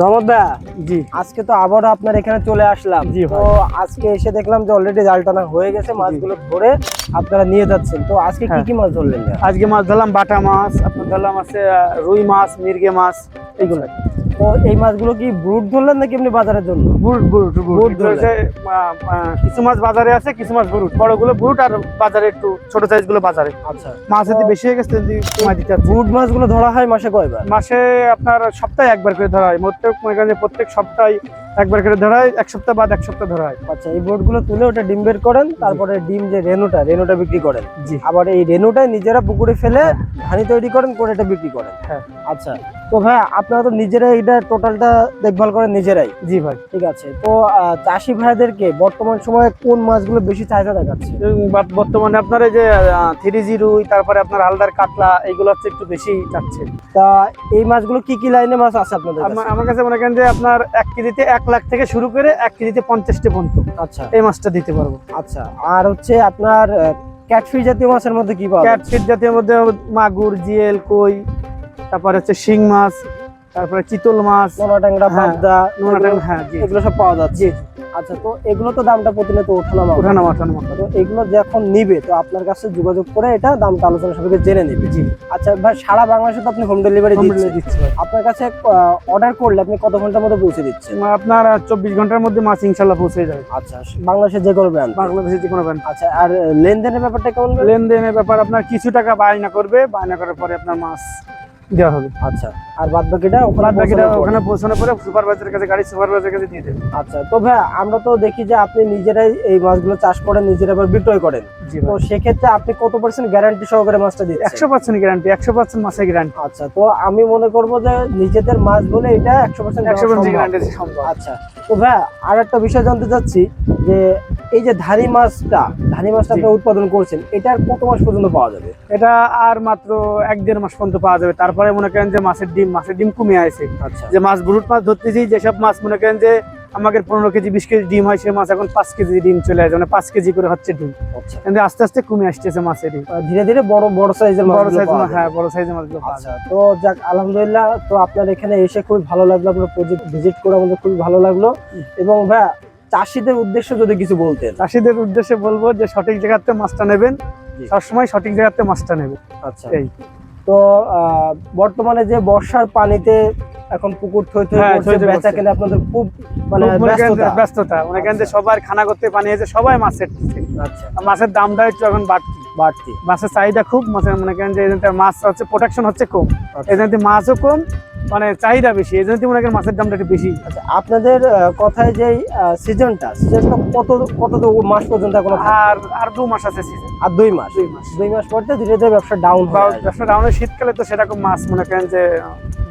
রহমত ভাই, জি আজকে তো আবারও আপনার এখানে চলে আসলাম। জি তো ভাই। আজকে এসে দেখলাম যে অলরেডি জাল টানা হয়ে গেছে, মাছগুলো ধরে আপনারা নিয়ে যাচ্ছেন। তো আজকে কি হ্যাঁ। কি মাছ ধরলেন ভাই? আজকে মাছ ধরলাম বাটা মাছ, আপনার ধরলাম আছে রুই মাছ, মির্গে মাছ, এইগুলো। তো এই মাছগুলো কি ব্রুড ধরলেন নাকি এমনি বাজারের জন্য? বুট বুট বুট বুট এগুলো হচ্ছে, কিছু মাছ বাজারে আছে, কিছু মাছ বুট, বড়গুলো বুট আর বাজারে একটু ছোট সাইজ গুলো বাজারে। আচ্ছা, মাছ যদি তো বেশি হয়ে গেছে যদি কমাই দিতে চাচ্ছি। ব্রুড মাছগুলো ধরা হয় মাসে কয়বার? মাসে আপনার সপ্তাহে একবার করে ধরা হয়, প্রত্যেক সপ্তাহে একবার করে ধরা হয়, এক সপ্তাহ বাদ এক সপ্তাহ ধরা হয়। আচ্ছা, এই বোর্ডগুলো তুলে ওটা ডিম বের করেন, তারপরে ডিম যে রেনুটা বিক্রি করেন। জি। আবার এই রেনুটাই নিজেরা পুকুরে ফেলে হ্যাঁ। ধানি তৈরি করেন, করে এটা বিক্রি করেন। হ্যাঁ। আচ্ছা, তো ভাই আপনারা তো নিজেরাই এটা টোটালটা দেখভাল করেন নিজেরাই? জি ভাই। ঠিক আছে। তো চাষি ভাইদেরকে বর্তমান সময়ে কোন মাছগুলো বেশি চাহিদা দেখাচ্ছে? বর্তমানে আপনার এই যে 3G রুই, তারপরে আপনার হালদার কাতলা, এইগুলো হচ্ছে একটু বেশি চাচ্ছে। তা এই মাছগুলো কি কি লাইনে মাছ আছে আপনাদের কাছে? আমার কাছে মনে করেন যে আপনার 1 কেজিতে 1 লাখ থেকে শুরু করে 1 কেজিতে 50টা পর্যন্ত আচ্ছা এই মাছটা দিতে পারবো। আচ্ছা, আর হচ্ছে আপনার ক্যাটফিশ জাতীয় মাছের মধ্যে কি পাওয়া যায়? ক্যাটফিট জাতীয় মধ্যে মাগুর, জিএল, কই, তারপরে হচ্ছে শিং মাছ, তারপরে চিতল মাছ, নোনা ট্যাংরা, হ্যাঁ, পাবদা, নোনা ট্যাংরা, হ্যাঁ, জি। এগুলো সব পাওয়া যাচ্ছে। আচ্ছা, তো এগুলো তো দামটা প্রতিনিয়ত ওঠানামা হয়। ওঠানামা। তো এগুলো যখন নিবে তো আপনার কাছে যোগাযোগ করে এটা দামটা আলোচনা সাপেক্ষে জেনে নিবে। জি। আচ্ছা ভাই, সারা বাংলাদেশে তো আপনি হোম ডেলিভারি দিচ্ছেন। দিচ্ছি ভাই। আপনার কাছে অর্ডার করলে আপনি কত ঘন্টার মধ্যে পৌঁছে দিচ্ছেন? আপনার 24 ঘন্টার মধ্যে মাছ ইনশাল্লাহ পৌঁছে যাবে। আচ্ছা, বাংলাদেশের যে কোনো ব্র্যান্ড? বাংলাদেশে যে কোনো ব্যাংক। আচ্ছা, আর লেনদেনের ব্যাপারটা কেমন? লেনদেনের ব্যাপার আপনার কিছু টাকা বায়না করবে, বায়না করার পরে আপনার মাছ দেওয়া হবে। আচ্ছা, আর বাদ বাকিটা ওখানে পৌঁছানোর পরে সুপারভাইজারের কাছে, গাড়ি সুপারভাইজারের কাছে দিয়ে দেবে। আচ্ছা, তো ভাই আমরা তো দেখি যে আপনি নিজেরাই এই মাছগুলো চাষ করেন, নিজেরা আবার বিক্রয় করেন। জি তো ভাই। সেক্ষেত্রে আপনি কত % গ্যারান্টি সহকারে মাছটা দিচ্ছেন? 100% গ্যারান্টি, 100% মাছের গ্যারান্টি। আচ্ছা, তো আমি মনে করবো যে নিজেদের মাছ বলে এটা 100% 100% গ্যারান্টি সম্ভব। আচ্ছা, তো ভাই আর একটা বিষয় জানতে চাচ্ছি যে এই যে ধানি মাছটা আপনি উৎপাদন করছেন, এটার কত মাস পর্যন্ত পাওয়া যাবে? এটা আর মাত্র 1-1.5 মাস পর্যন্ত পাওয়া যাবে। তারপরে মনে করেন যে মাছের ডিম কমে আসে। আচ্ছা, যে মাছ ব্রুট মাছ ধরতেছি, যেসব মাছ মনে করেন যে আমাদের 15 কেজি 20 কেজি ডিম হয়, সেই মাছ এখন 5 কেজি ডিম চলে আসে, মানে 5 কেজি করে হচ্ছে ডিম। আচ্ছা, কিন্তু আস্তে আস্তে কমে আসতেছে মাছের ডিম। ধীরে ধীরে বড় সাইজের মাছ। হ্যাঁ, বড় সাইজের মাছগুলো পাওয়া আচ্ছা, যায়। তো যাক আলহামদুলিল্লাহ, তো আপনার এখানে এসে খুবই ভালো লাগলো, আপনার প্রজেক্ট ভিজিট করে আমাদের খুবই ভালো লাগলো। এবং ভাই চাষিদের উদ্দেশ্যে যদি কিছু বলতেন? চাষিদের উদ্দেশ্যে বলবো যে সঠিক জায়গাতে মাছটা নেবেন, সবসময় সঠিক জায়গাতে মাছটা নেবেন। আচ্ছা, এই তো বর্তমানে যে বর্ষার পানিতে এখন পুকুর থই থই হ্যাঁ, করছে, থই থই বেচা করছে। কেনে আপনাদের খুব মানে খুব মনে করেন যে ব্যস্ততা। ব্যস্ততা, মনে করেন যে আচ্ছা। সবার খানা করতে পানি আছে, সবাই মাছের। আচ্ছা, মাছের দামটা একটু এখন বাড়তি। মাছের চাহিদা খুব, মাছের মনে করেন যে মাছ হচ্ছে প্রোডাকশন হচ্ছে কম, আচ্ছা। এই জন্য মাছও কম, মানে চাহিদা বেশি, এই জন্য মনে করেন মাছের দামটা একটু বেশি। আচ্ছা, আপনাদের কথায় যে সিজনটা কত মাস পর্যন্ত এখন? আর 2 মাস আছে সিজন। আর 2 মাস? 2 মাস পর ধীরে ধীরে ব্যবসা ডাউন হয়। ব্যবসা ডাউনে শীতকালে তো সেরকম মাছ মনে করেন যে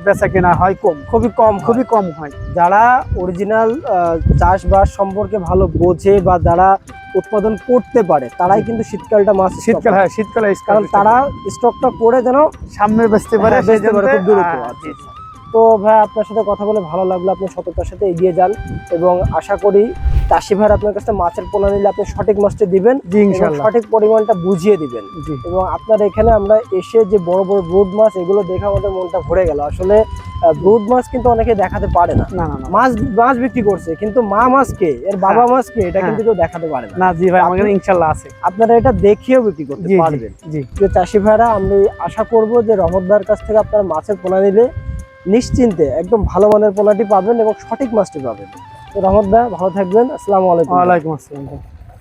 বেচা কেনা হয় কম, খুবই কম হয়। যারা অরিজিনাল চাষবাস সম্পর্কে ভালো বোঝে বা যারা উৎপাদন করতে পারে তারাই কিন্তু শীতকালে শীতকালে কারণ তারা স্টকটা করে যেন সামনে বেচতে পারে, খুব দ্রুত। তো ভাই আপনার সাথে কথা বলে ভালো লাগলো, আপনি সততার সাথে এগিয়ে যান এবং আশা করি চাষি ভাই আপনার কাছে মাছের পোনা নিলে আপনি সঠিক মাছটা দিবেন, সঠিক পরিমাণটা বুঝিয়ে দিবেন। এবং আপনার এখানে আমরা এসে যে বড় বড় ব্রুড মাছ, এগুলো দেখে আমাদের মনটা ভরে গেল। আসলে ব্রুড মাছ কিন্তু অনেকে দেখাতে পারে না। মাছ বিক্রি করছে, কিন্তু মা মাছকে, এর বাবা মাছকে এটা কিন্তু কেউ দেখাতে পারে না। জি ভাই, আমাদের ইনশাআল্লাহ আছে, আপনারা এটা দেখিয়েও বিক্রি করতে পারবেন। জি, চাষি ভাইরা, আমি আশা করব যে রহমত ভাইয়ের কাছ থেকে আপনারা মাছের পোনা নিলে নিশ্চিন্তে একদম ভালো মানের পোনাটি পাবেন এবং সঠিক মাছটি পাবেন। তো রহমত ভাই ভালো থাকবেন। আসসালামু আলাইকুম। ওয়ালাইকুম আসসালাম।